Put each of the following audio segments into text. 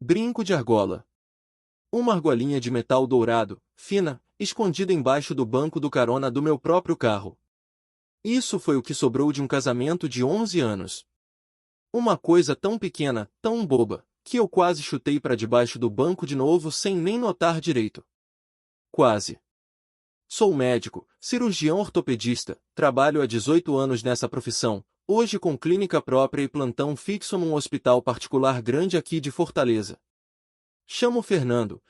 Brinco de argola. Uma argolinha de metal dourado, fina, escondida embaixo do banco do carona do meu próprio carro. Isso foi o que sobrou de um casamento de 11 anos. Uma coisa tão pequena, tão boba, que eu quase chutei para debaixo do banco de novo sem nem notar direito. Quase. Sou médico, cirurgião ortopedista, trabalho há 18 anos nessa profissão, hoje com clínica própria e plantão fixo num hospital particular grande aqui de Fortaleza. Chamo Fernando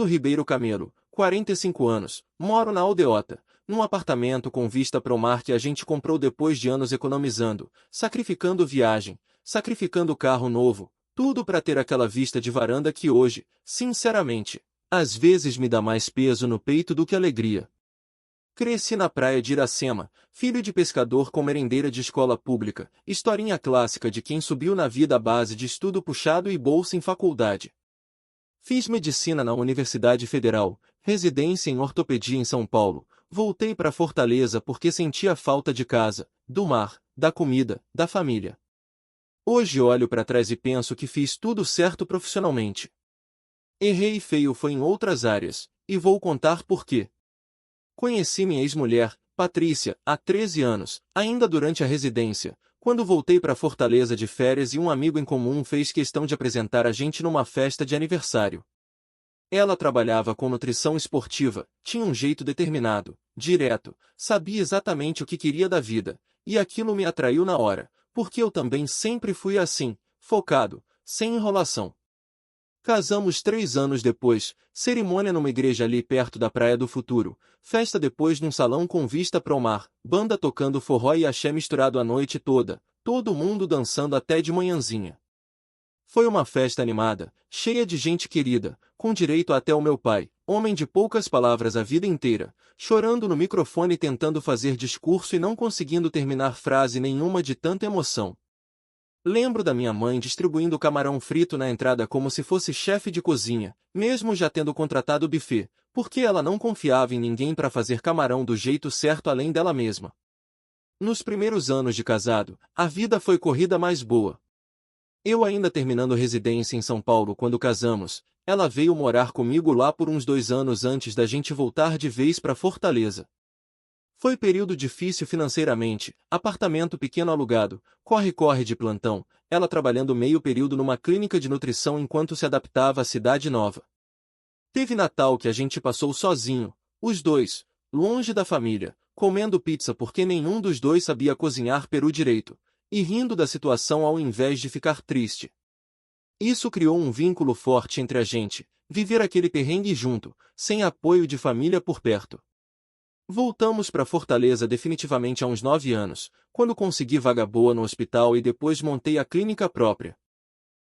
Ribeiro Camelo, 45 anos, moro na Aldeota, num apartamento com vista para o mar que a gente comprou depois de anos economizando, sacrificando viagem, sacrificando carro novo, tudo para ter aquela vista de varanda que hoje, sinceramente, às vezes me dá mais peso no peito do que alegria. Cresci na praia de Iracema, filho de pescador com merendeira de escola pública, historinha clássica de quem subiu na vida à base de estudo puxado e bolsa em faculdade. Fiz medicina na Universidade Federal, residência em ortopedia em São Paulo, voltei para Fortaleza porque sentia falta de casa, do mar, da comida, da família. Hoje olho para trás e penso que fiz tudo certo profissionalmente. Errei feio foi em outras áreas, e vou contar por quê. Conheci minha ex-mulher, Patrícia, há 13 anos, ainda durante a residência, quando voltei para Fortaleza de férias e um amigo em comum fez questão de apresentar a gente numa festa de aniversário. Ela trabalhava com nutrição esportiva, tinha um jeito determinado, direto, sabia exatamente o que queria da vida, e aquilo me atraiu na hora, porque eu também sempre fui assim, focado, sem enrolação. Casamos 3 anos depois, cerimônia numa igreja ali perto da Praia do Futuro, festa depois num salão com vista para o mar, banda tocando forró e axé misturado a noite toda, todo mundo dançando até de manhãzinha. Foi uma festa animada, cheia de gente querida, com direito até o meu pai, homem de poucas palavras a vida inteira, chorando no microfone tentando fazer discurso e não conseguindo terminar frase nenhuma de tanta emoção. Lembro da minha mãe distribuindo camarão frito na entrada como se fosse chefe de cozinha, mesmo já tendo contratado o buffet, porque ela não confiava em ninguém para fazer camarão do jeito certo além dela mesma. Nos primeiros anos de casado, a vida foi corrida mais boa. Eu ainda terminando residência em São Paulo quando casamos, ela veio morar comigo lá por uns 2 anos antes da gente voltar de vez para Fortaleza. Foi período difícil financeiramente, apartamento pequeno alugado, corre-corre de plantão, ela trabalhando meio período numa clínica de nutrição enquanto se adaptava à cidade nova. Teve Natal que a gente passou sozinho, os dois, longe da família, comendo pizza porque nenhum dos dois sabia cozinhar peru direito, e rindo da situação ao invés de ficar triste. Isso criou um vínculo forte entre a gente, viver aquele perrengue junto, sem apoio de família por perto. Voltamos para Fortaleza definitivamente há uns 9 anos, quando consegui vaga boa no hospital e depois montei a clínica própria.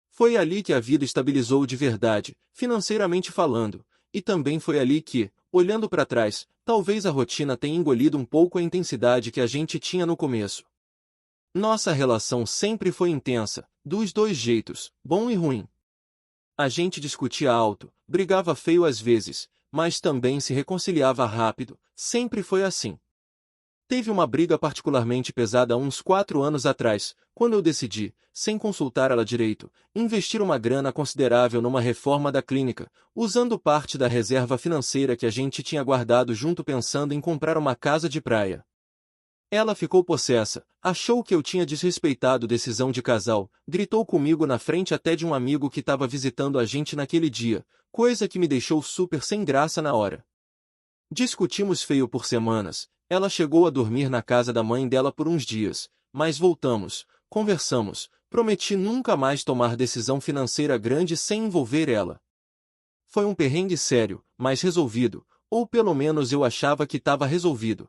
Foi ali que a vida estabilizou de verdade, financeiramente falando, e também foi ali que, olhando para trás, talvez a rotina tenha engolido um pouco a intensidade que a gente tinha no começo. Nossa relação sempre foi intensa, dos dois jeitos, bom e ruim. A gente discutia alto, brigava feio às vezes, mas também se reconciliava rápido, sempre foi assim. Teve uma briga particularmente pesada há uns 4 anos atrás, quando eu decidi, sem consultar ela direito, investir uma grana considerável numa reforma da clínica, usando parte da reserva financeira que a gente tinha guardado junto pensando em comprar uma casa de praia. Ela ficou possessa, achou que eu tinha desrespeitado decisão de casal, gritou comigo na frente até de um amigo que estava visitando a gente naquele dia, coisa que me deixou super sem graça na hora. Discutimos feio por semanas, ela chegou a dormir na casa da mãe dela por uns dias, mas voltamos, conversamos, prometi nunca mais tomar decisão financeira grande sem envolver ela. Foi um perrengue sério, mas resolvido, ou pelo menos eu achava que estava resolvido.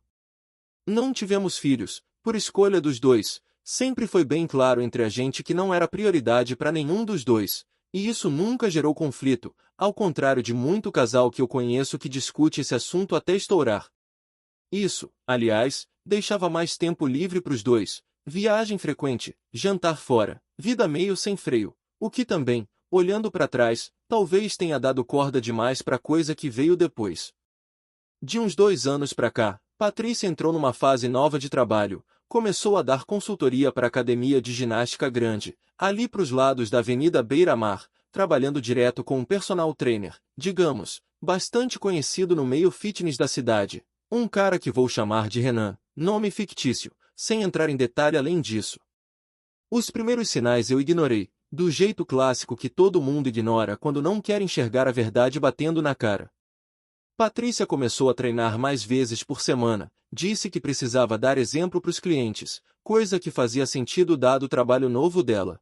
Não tivemos filhos, por escolha dos dois, sempre foi bem claro entre a gente que não era prioridade para nenhum dos dois, e isso nunca gerou conflito, ao contrário de muito casal que eu conheço que discute esse assunto até estourar. Isso, aliás, deixava mais tempo livre para os dois, viagem frequente, jantar fora, vida meio sem freio, o que também, olhando para trás, talvez tenha dado corda demais para coisa que veio depois. De uns 2 anos para cá, Patrícia entrou numa fase nova de trabalho, começou a dar consultoria para a academia de ginástica grande, ali pros lados da Avenida Beira-Mar, trabalhando direto com um personal trainer, digamos, bastante conhecido no meio fitness da cidade. Um cara que vou chamar de Renan, nome fictício, sem entrar em detalhe além disso. Os primeiros sinais eu ignorei, do jeito clássico que todo mundo ignora quando não quer enxergar a verdade batendo na cara. Patrícia começou a treinar mais vezes por semana, disse que precisava dar exemplo para os clientes, coisa que fazia sentido dado o trabalho novo dela.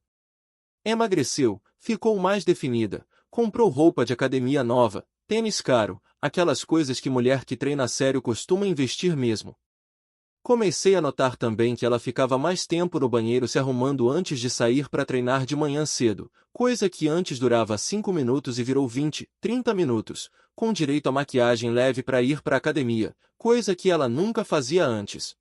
Emagreceu, ficou mais definida, comprou roupa de academia nova, tênis caro, aquelas coisas que mulher que treina a sério costuma investir mesmo. Comecei a notar também que ela ficava mais tempo no banheiro se arrumando antes de sair para treinar de manhã cedo, coisa que antes durava 5 minutos e virou 20, 30 minutos, com direito a maquiagem leve para ir para a academia, coisa que ela nunca fazia antes.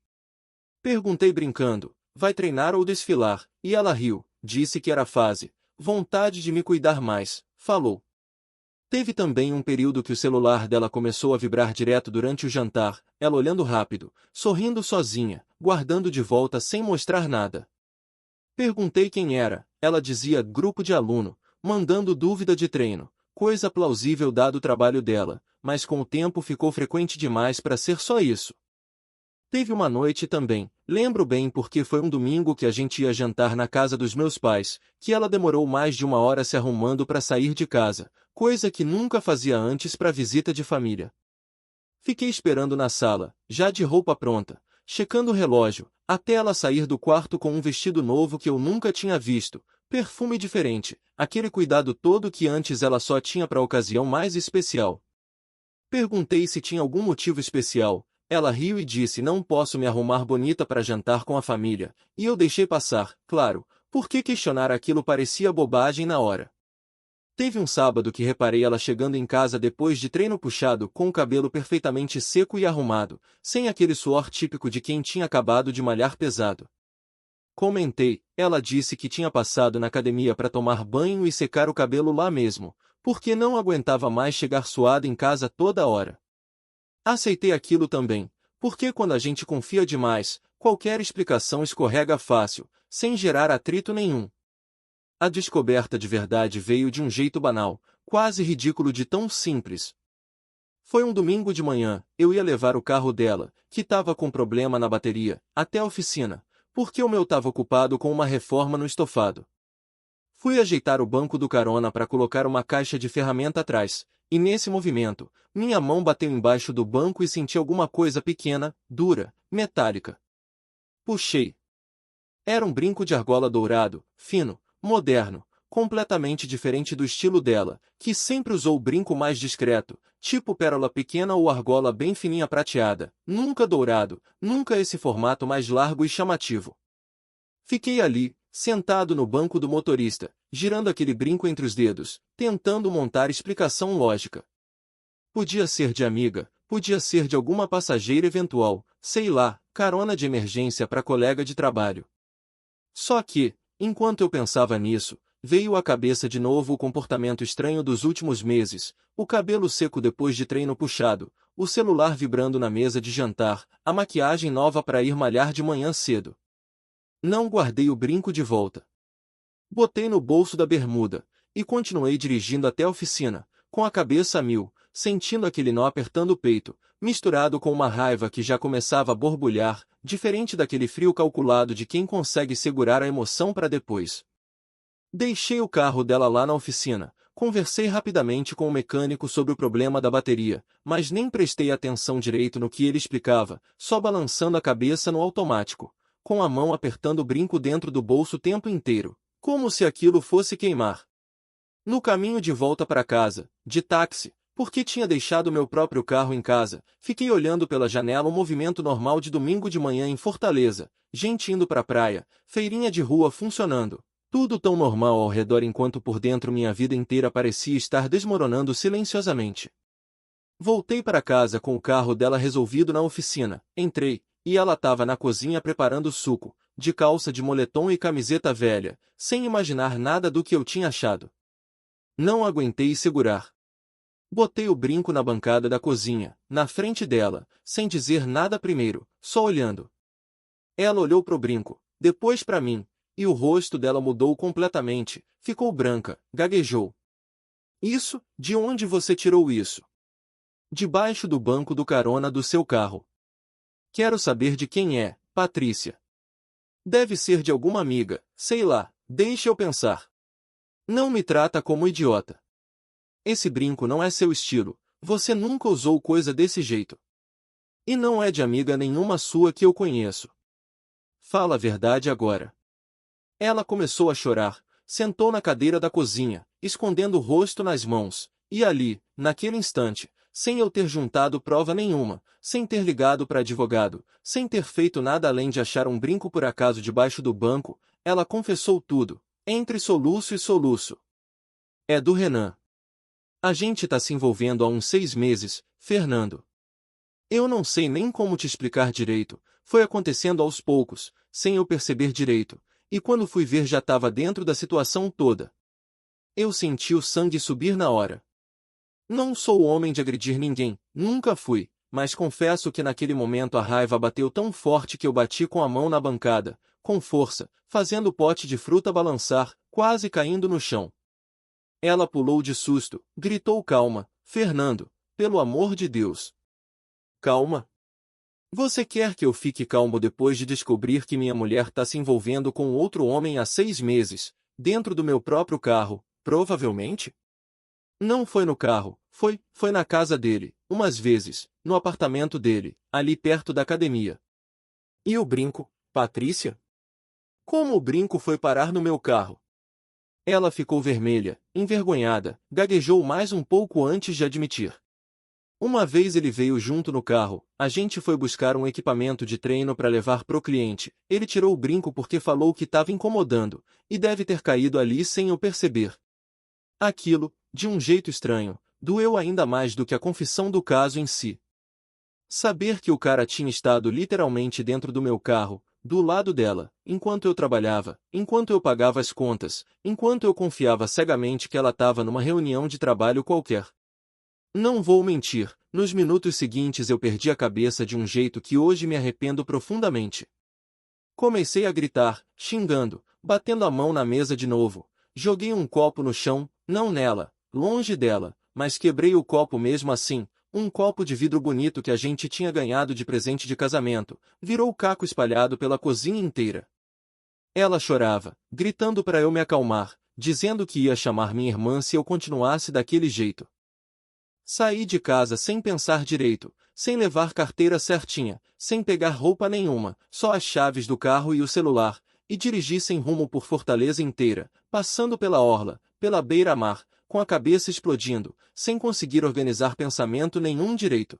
Perguntei brincando, vai treinar ou desfilar? E ela riu, disse que era fase, vontade de me cuidar mais, falou. Teve também um período que o celular dela começou a vibrar direto durante o jantar, ela olhando rápido, sorrindo sozinha, guardando de volta sem mostrar nada. Perguntei quem era, ela dizia grupo de aluno, mandando dúvida de treino, coisa plausível dado o trabalho dela, mas com o tempo ficou frequente demais para ser só isso. Teve uma noite também, lembro bem porque foi um domingo que a gente ia jantar na casa dos meus pais, que ela demorou mais de 1 hora se arrumando para sair de casa, coisa que nunca fazia antes para visita de família. Fiquei esperando na sala, já de roupa pronta, checando o relógio, até ela sair do quarto com um vestido novo que eu nunca tinha visto, perfume diferente, aquele cuidado todo que antes ela só tinha para a ocasião mais especial. Perguntei se tinha algum motivo especial. Ela riu e disse não posso me arrumar bonita para jantar com a família, e eu deixei passar, claro, porque questionar aquilo parecia bobagem na hora. Teve um sábado que reparei ela chegando em casa depois de treino puxado com o cabelo perfeitamente seco e arrumado, sem aquele suor típico de quem tinha acabado de malhar pesado. Comentei, ela disse que tinha passado na academia para tomar banho e secar o cabelo lá mesmo, porque não aguentava mais chegar suada em casa toda hora. Aceitei aquilo também, porque quando a gente confia demais, qualquer explicação escorrega fácil, sem gerar atrito nenhum. A descoberta de verdade veio de um jeito banal, quase ridículo de tão simples. Foi um domingo de manhã, eu ia levar o carro dela, que estava com problema na bateria, até a oficina, porque o meu estava ocupado com uma reforma no estofado. Fui ajeitar o banco do carona para colocar uma caixa de ferramenta atrás, e nesse movimento, minha mão bateu embaixo do banco e senti alguma coisa pequena, dura, metálica. Puxei. Era um brinco de argola dourado, fino, moderno, completamente diferente do estilo dela, que sempre usou o brinco mais discreto, tipo pérola pequena ou argola bem fininha prateada, nunca dourado, nunca esse formato mais largo e chamativo. Fiquei ali, sentado no banco do motorista, girando aquele brinco entre os dedos, tentando montar explicação lógica. Podia ser de amiga, podia ser de alguma passageira eventual, sei lá, carona de emergência para colega de trabalho. Só que, enquanto eu pensava nisso, veio à cabeça de novo o comportamento estranho dos últimos meses, o cabelo seco depois de treino puxado, o celular vibrando na mesa de jantar, a maquiagem nova para ir malhar de manhã cedo. Não guardei o brinco de volta. Botei no bolso da bermuda, e continuei dirigindo até a oficina, com a cabeça a mil, sentindo aquele nó apertando o peito, misturado com uma raiva que já começava a borbulhar, diferente daquele frio calculado de quem consegue segurar a emoção para depois. Deixei o carro dela lá na oficina, conversei rapidamente com o mecânico sobre o problema da bateria, mas nem prestei atenção direito no que ele explicava, só balançando a cabeça no automático, com a mão apertando o brinco dentro do bolso o tempo inteiro, como se aquilo fosse queimar. No caminho de volta para casa, de táxi, porque tinha deixado meu próprio carro em casa, fiquei olhando pela janela o movimento normal de domingo de manhã em Fortaleza, gente indo para a praia, feirinha de rua funcionando, tudo tão normal ao redor enquanto por dentro minha vida inteira parecia estar desmoronando silenciosamente. Voltei para casa com o carro dela resolvido na oficina, entrei, e ela estava na cozinha preparando suco, de calça de moletom e camiseta velha, sem imaginar nada do que eu tinha achado. Não aguentei segurar. Botei o brinco na bancada da cozinha, na frente dela, sem dizer nada primeiro, só olhando. Ela olhou pro brinco, depois para mim, e o rosto dela mudou completamente, ficou branca, gaguejou. Isso? De onde você tirou isso? Debaixo do banco do carona do seu carro. Quero saber de quem é, Patrícia. Deve ser de alguma amiga, sei lá, deixe eu pensar. Não me trata como idiota. Esse brinco não é seu estilo, você nunca usou coisa desse jeito. E não é de amiga nenhuma sua que eu conheço. Fala a verdade agora. Ela começou a chorar, sentou na cadeira da cozinha, escondendo o rosto nas mãos, e ali, naquele instante, sem eu ter juntado prova nenhuma, sem ter ligado para advogado, sem ter feito nada além de achar um brinco por acaso debaixo do banco, ela confessou tudo, entre soluço e soluço. É do Renan. A gente tá se envolvendo há uns 6 meses, Fernando. Eu não sei nem como te explicar direito, foi acontecendo aos poucos, sem eu perceber direito, e quando fui ver já estava dentro da situação toda. Eu senti o sangue subir na hora. Não sou o homem de agredir ninguém, nunca fui, mas confesso que naquele momento a raiva bateu tão forte que eu bati com a mão na bancada, com força, fazendo o pote de fruta balançar, quase caindo no chão. Ela pulou de susto, gritou calma, Fernando, pelo amor de Deus. Calma? Você quer que eu fique calmo depois de descobrir que minha mulher está se envolvendo com outro homem há 6 meses, dentro do meu próprio carro, provavelmente? Não foi no carro, foi na casa dele, umas vezes, no apartamento dele, ali perto da academia. E o brinco, Patrícia? Como o brinco foi parar no meu carro? Ela ficou vermelha, envergonhada, gaguejou mais um pouco antes de admitir. Uma vez ele veio junto no carro, a gente foi buscar um equipamento de treino para levar pro cliente, ele tirou o brinco porque falou que estava incomodando, e deve ter caído ali sem eu perceber. Aquilo, de um jeito estranho, doeu ainda mais do que a confissão do caso em si. Saber que o cara tinha estado literalmente dentro do meu carro, do lado dela, enquanto eu trabalhava, enquanto eu pagava as contas, enquanto eu confiava cegamente que ela estava numa reunião de trabalho qualquer. Não vou mentir, nos minutos seguintes eu perdi a cabeça de um jeito que hoje me arrependo profundamente. Comecei a gritar, xingando, batendo a mão na mesa de novo. Joguei um copo no chão, não nela, longe dela, mas quebrei o copo mesmo assim, um copo de vidro bonito que a gente tinha ganhado de presente de casamento, virou caco espalhado pela cozinha inteira. Ela chorava, gritando para eu me acalmar, dizendo que ia chamar minha irmã se eu continuasse daquele jeito. Saí de casa sem pensar direito, sem levar carteira certinha, sem pegar roupa nenhuma, só as chaves do carro e o celular, e dirigi sem rumo por Fortaleza inteira, passando pela orla, pela beira-mar, com a cabeça explodindo, sem conseguir organizar pensamento nenhum direito.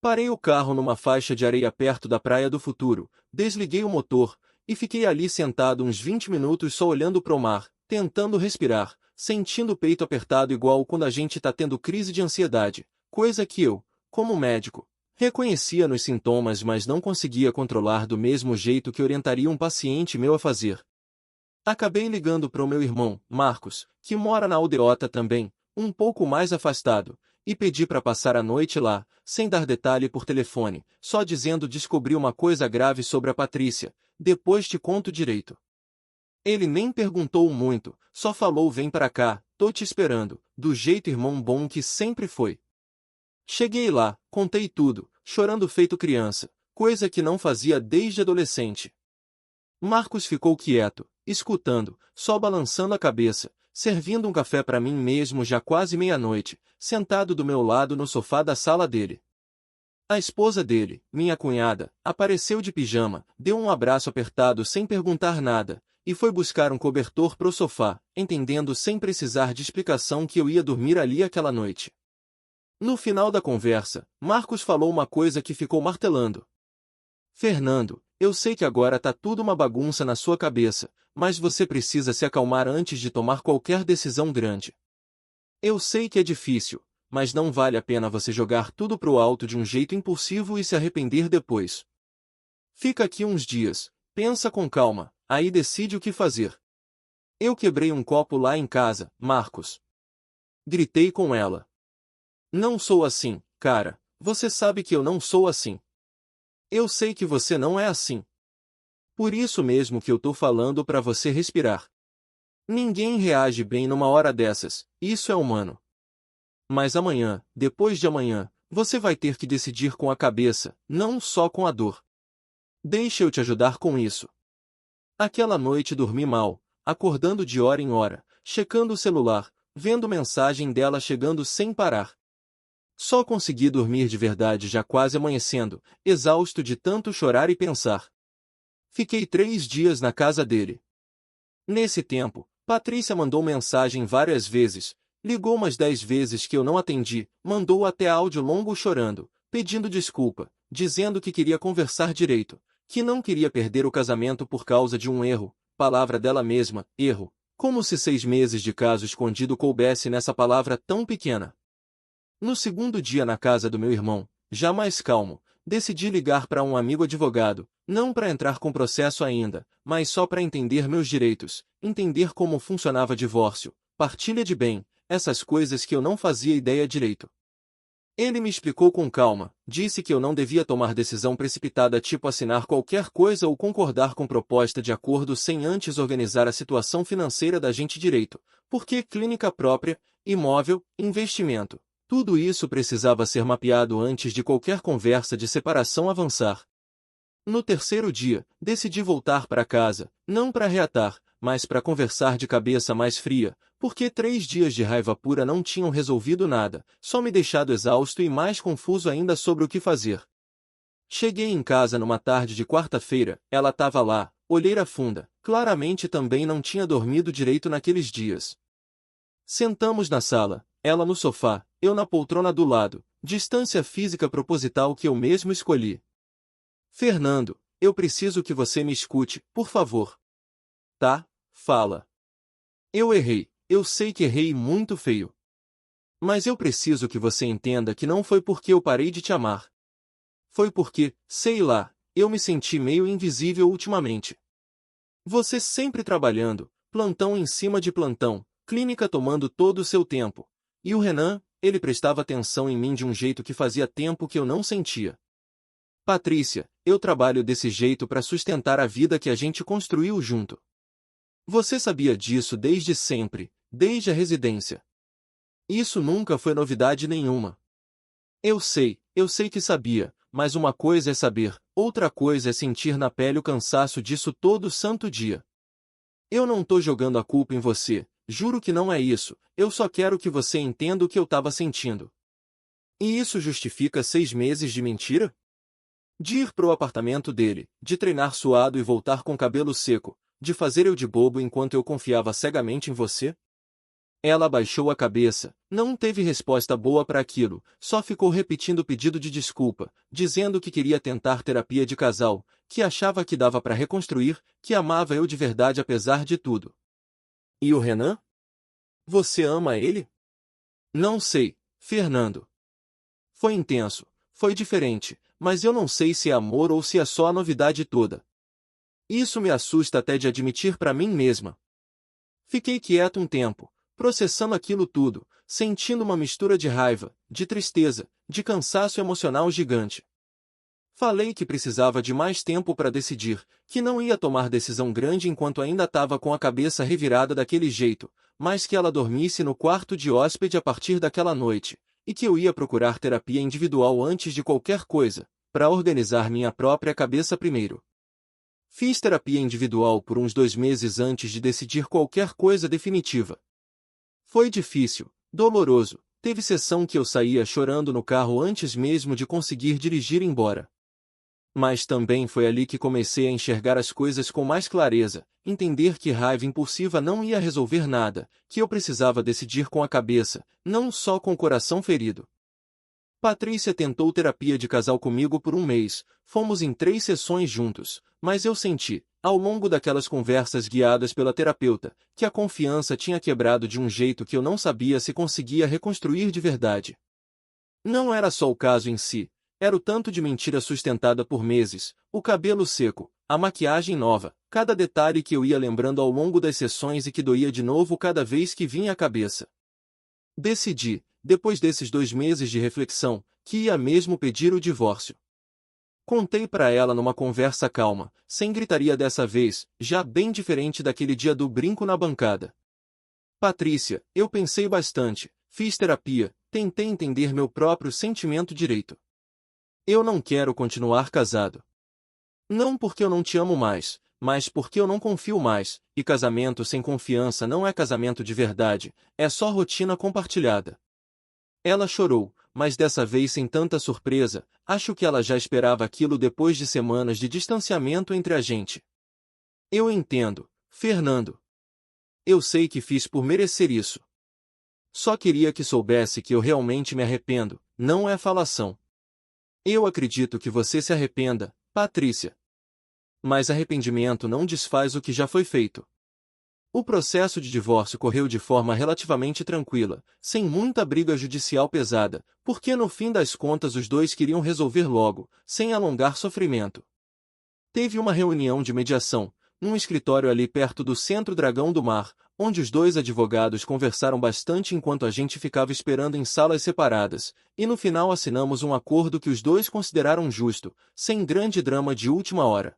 Parei o carro numa faixa de areia perto da Praia do Futuro, desliguei o motor, e fiquei ali sentado uns 20 minutos só olhando pro mar, tentando respirar, sentindo o peito apertado igual quando a gente tá tendo crise de ansiedade, coisa que eu, como médico, reconhecia nos sintomas mas não conseguia controlar do mesmo jeito que orientaria um paciente meu a fazer. Acabei ligando para o meu irmão, Marcos, que mora na aldeota também, um pouco mais afastado, e pedi para passar a noite lá, sem dar detalhe por telefone, só dizendo descobri uma coisa grave sobre a Patrícia, depois te conto direito. Ele nem perguntou muito, só falou vem para cá, tô te esperando, do jeito irmão bom que sempre foi. Cheguei lá, contei tudo, chorando feito criança, coisa que não fazia desde adolescente. Marcos ficou quieto, escutando, só balançando a cabeça, servindo um café para mim mesmo já quase meia-noite, sentado do meu lado no sofá da sala dele. A esposa dele, minha cunhada, apareceu de pijama, deu um abraço apertado sem perguntar nada, e foi buscar um cobertor pro sofá, entendendo sem precisar de explicação que eu ia dormir ali aquela noite. No final da conversa, Marcos falou uma coisa que ficou martelando. Fernando, eu sei que agora tá tudo uma bagunça na sua cabeça, mas você precisa se acalmar antes de tomar qualquer decisão grande. Eu sei que é difícil, mas não vale a pena você jogar tudo pro alto de um jeito impulsivo e se arrepender depois. Fica aqui uns dias, pensa com calma, aí decide o que fazer. Eu quebrei um copo lá em casa, Marcos. Gritei com ela. Não sou assim, cara, você sabe que eu não sou assim. Eu sei que você não é assim. Por isso mesmo que eu tô falando pra você respirar. Ninguém reage bem numa hora dessas, isso é humano. Mas amanhã, depois de amanhã, você vai ter que decidir com a cabeça, não só com a dor. Deixa eu te ajudar com isso. Aquela noite dormi mal, acordando de hora em hora, checando o celular, vendo mensagem dela chegando sem parar. Só consegui dormir de verdade já quase amanhecendo, exausto de tanto chorar e pensar. Fiquei 3 dias na casa dele. Nesse tempo, Patrícia mandou mensagem várias vezes, ligou umas 10 vezes que eu não atendi, mandou até áudio longo chorando, pedindo desculpa, dizendo que queria conversar direito, que não queria perder o casamento por causa de um erro, palavra dela mesma, erro, como se 6 meses de caso escondido coubesse nessa palavra tão pequena. No segundo dia na casa do meu irmão, já mais calmo, decidi ligar para um amigo advogado, não para entrar com processo ainda, mas só para entender meus direitos, entender como funcionava divórcio, partilha de bem, essas coisas que eu não fazia ideia direito. Ele me explicou com calma, disse que eu não devia tomar decisão precipitada tipo assinar qualquer coisa ou concordar com proposta de acordo sem antes organizar a situação financeira da gente direito, porque clínica própria, imóvel, investimento. Tudo isso precisava ser mapeado antes de qualquer conversa de separação avançar. No terceiro dia, decidi voltar para casa, não para reatar, mas para conversar de cabeça mais fria, porque 3 dias de raiva pura não tinham resolvido nada, só me deixado exausto e mais confuso ainda sobre o que fazer. Cheguei em casa numa tarde de quarta-feira, ela estava lá, olheira funda, claramente também não tinha dormido direito naqueles dias. Sentamos na sala, ela no sofá, eu na poltrona do lado, distância física proposital que eu mesmo escolhi. Fernando, eu preciso que você me escute, por favor. Tá? Fala. Eu errei, eu sei que errei muito feio. Mas eu preciso que você entenda que não foi porque eu parei de te amar. Foi porque, sei lá, eu me senti meio invisível ultimamente. Você sempre trabalhando, plantão em cima de plantão, clínica tomando todo o seu tempo. E o Renan, ele prestava atenção em mim de um jeito que fazia tempo que eu não sentia. Patrícia, eu trabalho desse jeito para sustentar a vida que a gente construiu junto. Você sabia disso desde sempre, desde a residência. Isso nunca foi novidade nenhuma. Eu sei que sabia, mas uma coisa é saber, outra coisa é sentir na pele o cansaço disso todo santo dia. Eu não tô jogando a culpa em você, juro que não é isso, eu só quero que você entenda o que eu tava sentindo. E isso justifica 6 meses de mentira? De ir pro apartamento dele, de treinar suado e voltar com cabelo seco, de fazer eu de bobo enquanto eu confiava cegamente em você? Ela abaixou a cabeça, não teve resposta boa para aquilo, só ficou repetindo o pedido de desculpa, dizendo que queria tentar terapia de casal, que achava que dava para reconstruir, que amava eu de verdade apesar de tudo. E o Renan? Você ama ele? Não sei, Fernando. Foi intenso, foi diferente, mas eu não sei se é amor ou se é só a novidade toda. Isso me assusta até de admitir para mim mesma. Fiquei quieto um tempo, processando aquilo tudo, sentindo uma mistura de raiva, de tristeza, de cansaço emocional gigante. Falei que precisava de mais tempo para decidir, que não ia tomar decisão grande enquanto ainda estava com a cabeça revirada daquele jeito, mas que ela dormisse no quarto de hóspede a partir daquela noite, e que eu ia procurar terapia individual antes de qualquer coisa, para organizar minha própria cabeça primeiro. Fiz terapia individual por uns 2 meses antes de decidir qualquer coisa definitiva. Foi difícil, doloroso, teve sessão que eu saía chorando no carro antes mesmo de conseguir dirigir embora. Mas também foi ali que comecei a enxergar as coisas com mais clareza, entender que raiva impulsiva não ia resolver nada, que eu precisava decidir com a cabeça, não só com o coração ferido. Patrícia tentou terapia de casal comigo por um mês, fomos em 3 sessões juntos, mas eu senti, ao longo daquelas conversas guiadas pela terapeuta, que a confiança tinha quebrado de um jeito que eu não sabia se conseguia reconstruir de verdade. Não era só o caso em si, era o tanto de mentira sustentada por meses, o cabelo seco, a maquiagem nova, cada detalhe que eu ia lembrando ao longo das sessões e que doía de novo cada vez que vinha à cabeça. Decidi, depois desses 2 meses de reflexão, que ia mesmo pedir o divórcio. Contei para ela numa conversa calma, sem gritaria dessa vez, já bem diferente daquele dia do brinco na bancada. Patrícia, eu pensei bastante, fiz terapia, tentei entender meu próprio sentimento direito. Eu não quero continuar casado. Não porque eu não te amo mais, mas porque eu não confio mais, e casamento sem confiança não é casamento de verdade, é só rotina compartilhada. Ela chorou, mas dessa vez sem tanta surpresa, acho que ela já esperava aquilo depois de semanas de distanciamento entre a gente. Eu entendo, Fernando. Eu sei que fiz por merecer isso. Só queria que soubesse que eu realmente me arrependo, não é falação. Eu acredito que você se arrependa, Patrícia. Mas arrependimento não desfaz o que já foi feito. O processo de divórcio correu de forma relativamente tranquila, sem muita briga judicial pesada, porque no fim das contas os dois queriam resolver logo, sem alongar sofrimento. Teve uma reunião de mediação, num escritório ali perto do Centro Dragão do Mar, onde os dois advogados conversaram bastante enquanto a gente ficava esperando em salas separadas, e no final assinamos um acordo que os dois consideraram justo, sem grande drama de última hora.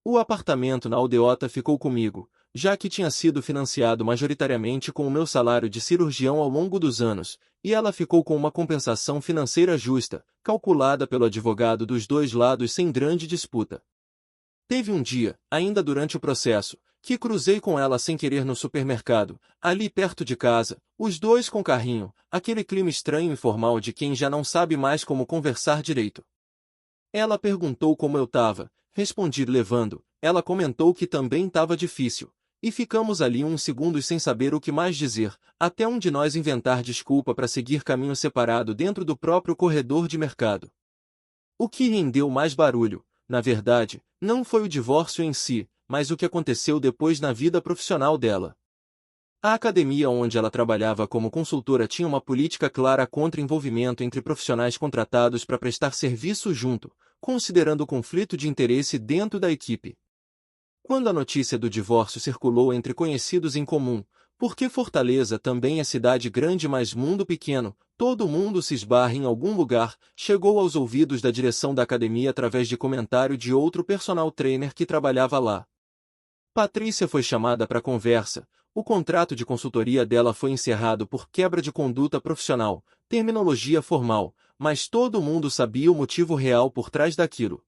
O apartamento na aldeota ficou comigo, já que tinha sido financiado majoritariamente com o meu salário de cirurgião ao longo dos anos, e ela ficou com uma compensação financeira justa, calculada pelo advogado dos dois lados sem grande disputa. Teve um dia, ainda durante o processo, que cruzei com ela sem querer no supermercado, ali perto de casa, os dois com carrinho, aquele clima estranho e formal de quem já não sabe mais como conversar direito. Ela perguntou como eu tava, respondi levando, ela comentou que também tava difícil, e ficamos ali uns segundos sem saber o que mais dizer, até um de nós inventar desculpa para seguir caminho separado dentro do próprio corredor de mercado. O que rendeu mais barulho, na verdade, não foi o divórcio em si, mas o que aconteceu depois na vida profissional dela. A academia onde ela trabalhava como consultora tinha uma política clara contra envolvimento entre profissionais contratados para prestar serviço junto, considerando o conflito de interesse dentro da equipe. Quando a notícia do divórcio circulou entre conhecidos em comum, porque Fortaleza também é cidade grande mas mundo pequeno, todo mundo se esbarra em algum lugar, chegou aos ouvidos da direção da academia através de comentário de outro personal trainer que trabalhava lá. Patrícia foi chamada para conversa, o contrato de consultoria dela foi encerrado por quebra de conduta profissional, terminologia formal, mas todo mundo sabia o motivo real por trás daquilo.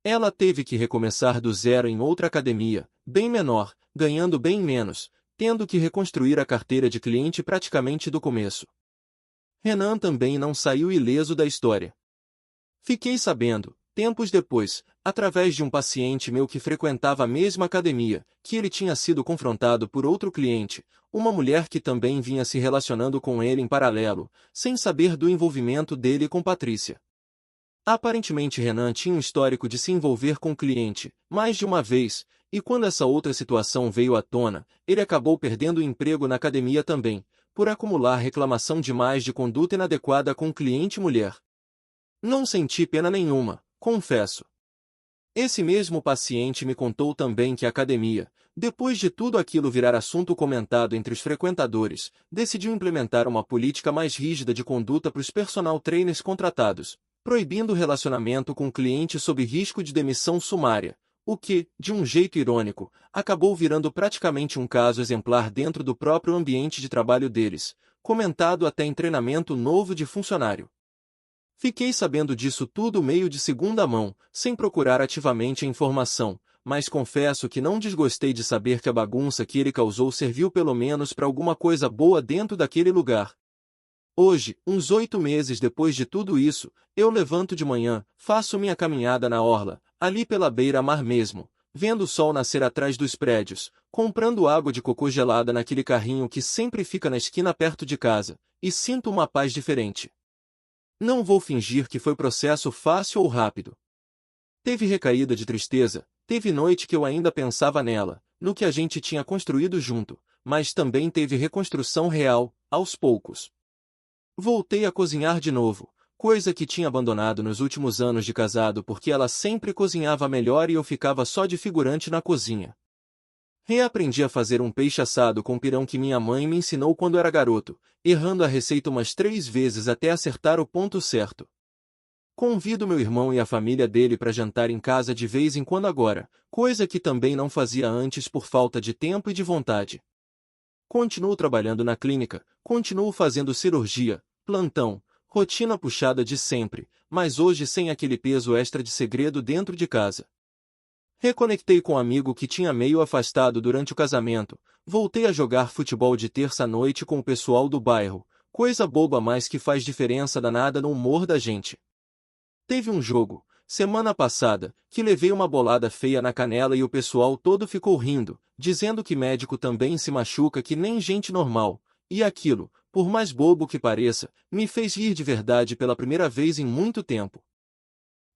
Ela teve que recomeçar do zero em outra academia, bem menor, ganhando bem menos, tendo que reconstruir a carteira de cliente praticamente do começo. Renan também não saiu ileso da história. Fiquei sabendo, tempos depois, através de um paciente meu que frequentava a mesma academia, que ele tinha sido confrontado por outro cliente, uma mulher que também vinha se relacionando com ele em paralelo, sem saber do envolvimento dele com Patrícia. Aparentemente Renan tinha um histórico de se envolver com o cliente, mais de uma vez, e quando essa outra situação veio à tona, ele acabou perdendo o emprego na academia também, por acumular reclamação demais de conduta inadequada com o cliente mulher. Não senti pena nenhuma, confesso. Esse mesmo paciente me contou também que a academia, depois de tudo aquilo virar assunto comentado entre os frequentadores, decidiu implementar uma política mais rígida de conduta para os personal trainers contratados, proibindo o relacionamento com o cliente sob risco de demissão sumária, o que, de um jeito irônico, acabou virando praticamente um caso exemplar dentro do próprio ambiente de trabalho deles, comentado até em treinamento novo de funcionário. Fiquei sabendo disso tudo meio de segunda mão, sem procurar ativamente a informação, mas confesso que não desgostei de saber que a bagunça que ele causou serviu pelo menos para alguma coisa boa dentro daquele lugar. Hoje, uns 8 meses depois de tudo isso, eu levanto de manhã, faço minha caminhada na orla, ali pela beira-mar mesmo, vendo o sol nascer atrás dos prédios, comprando água de cocô gelada naquele carrinho que sempre fica na esquina perto de casa, e sinto uma paz diferente. Não vou fingir que foi processo fácil ou rápido. Teve recaída de tristeza, teve noite que eu ainda pensava nela, no que a gente tinha construído junto, mas também teve reconstrução real, aos poucos. Voltei a cozinhar de novo, coisa que tinha abandonado nos últimos anos de casado porque ela sempre cozinhava melhor e eu ficava só de figurante na cozinha. Reaprendi a fazer um peixe assado com pirão que minha mãe me ensinou quando era garoto, errando a receita umas 3 vezes até acertar o ponto certo. Convido meu irmão e a família dele para jantar em casa de vez em quando agora, coisa que também não fazia antes por falta de tempo e de vontade. Continuo trabalhando na clínica, continuo fazendo cirurgia, plantão, rotina puxada de sempre, mas hoje sem aquele peso extra de segredo dentro de casa. Reconectei com um amigo que tinha meio afastado durante o casamento, voltei a jogar futebol de terça-noite com o pessoal do bairro, coisa boba mas que faz diferença danada no humor da gente. Teve um jogo, semana passada, que levei uma bolada feia na canela e o pessoal todo ficou rindo, dizendo que médico também se machuca que nem gente normal, e aquilo, por mais bobo que pareça, me fez rir de verdade pela primeira vez em muito tempo.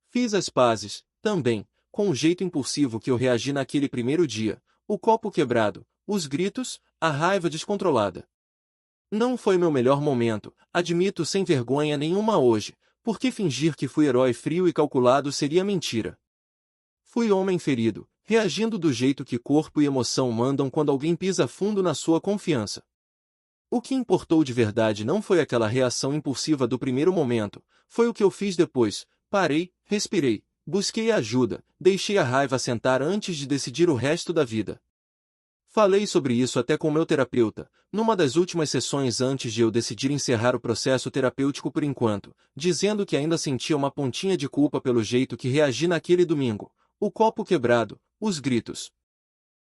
Fiz as pazes, também, com o jeito impulsivo que eu reagi naquele primeiro dia, o copo quebrado, os gritos, a raiva descontrolada. Não foi meu melhor momento, admito sem vergonha nenhuma hoje, porque fingir que fui herói frio e calculado seria mentira. Fui homem ferido, reagindo do jeito que corpo e emoção mandam quando alguém pisa fundo na sua confiança. O que importou de verdade não foi aquela reação impulsiva do primeiro momento, foi o que eu fiz depois. Parei, respirei, busquei ajuda, deixei a raiva sentar antes de decidir o resto da vida. Falei sobre isso até com meu terapeuta, numa das últimas sessões antes de eu decidir encerrar o processo terapêutico por enquanto, dizendo que ainda sentia uma pontinha de culpa pelo jeito que reagi naquele domingo, o copo quebrado, os gritos.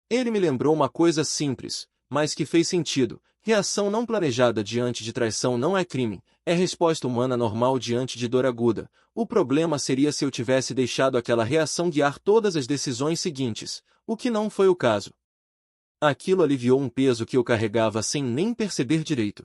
Ele me lembrou uma coisa simples, mas que fez sentido: reação não planejada diante de traição não é crime, é resposta humana normal diante de dor aguda. O problema seria se eu tivesse deixado aquela reação guiar todas as decisões seguintes, o que não foi o caso. Aquilo aliviou um peso que eu carregava sem nem perceber direito.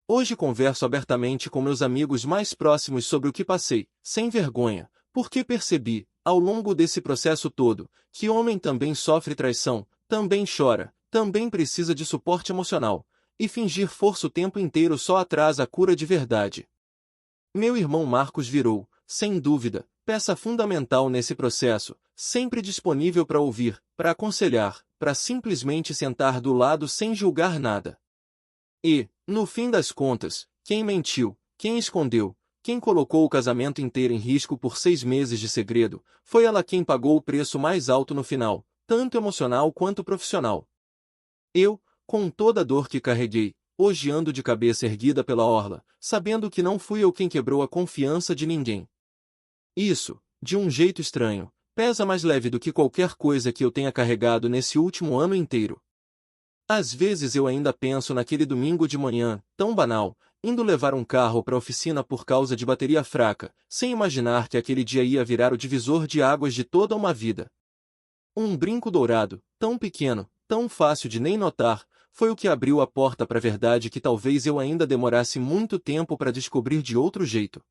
Hoje converso abertamente com meus amigos mais próximos sobre o que passei, sem vergonha, porque percebi, ao longo desse processo todo, que homem também sofre traição, também chora, também precisa de suporte emocional, e fingir força o tempo inteiro só atrasa a cura de verdade. Meu irmão Marcos virou, sem dúvida, peça fundamental nesse processo, sempre disponível para ouvir, para aconselhar, para simplesmente sentar do lado sem julgar nada. E, no fim das contas, quem mentiu, quem escondeu, quem colocou o casamento inteiro em risco por 6 meses de segredo, foi ela quem pagou o preço mais alto no final, tanto emocional quanto profissional. Eu, com toda a dor que carreguei, hoje ando de cabeça erguida pela orla, sabendo que não fui eu quem quebrou a confiança de ninguém. Isso, de um jeito estranho, pesa mais leve do que qualquer coisa que eu tenha carregado nesse último ano inteiro. Às vezes eu ainda penso naquele domingo de manhã, tão banal, indo levar um carro para a oficina por causa de bateria fraca, sem imaginar que aquele dia ia virar o divisor de águas de toda uma vida. Um brinco dourado, tão pequeno, tão fácil de nem notar, foi o que abriu a porta para a verdade que talvez eu ainda demorasse muito tempo para descobrir de outro jeito.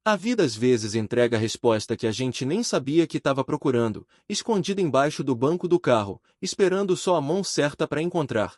A vida às vezes entrega a resposta que a gente nem sabia que estava procurando, escondida embaixo do banco do carro, esperando só a mão certa para encontrar.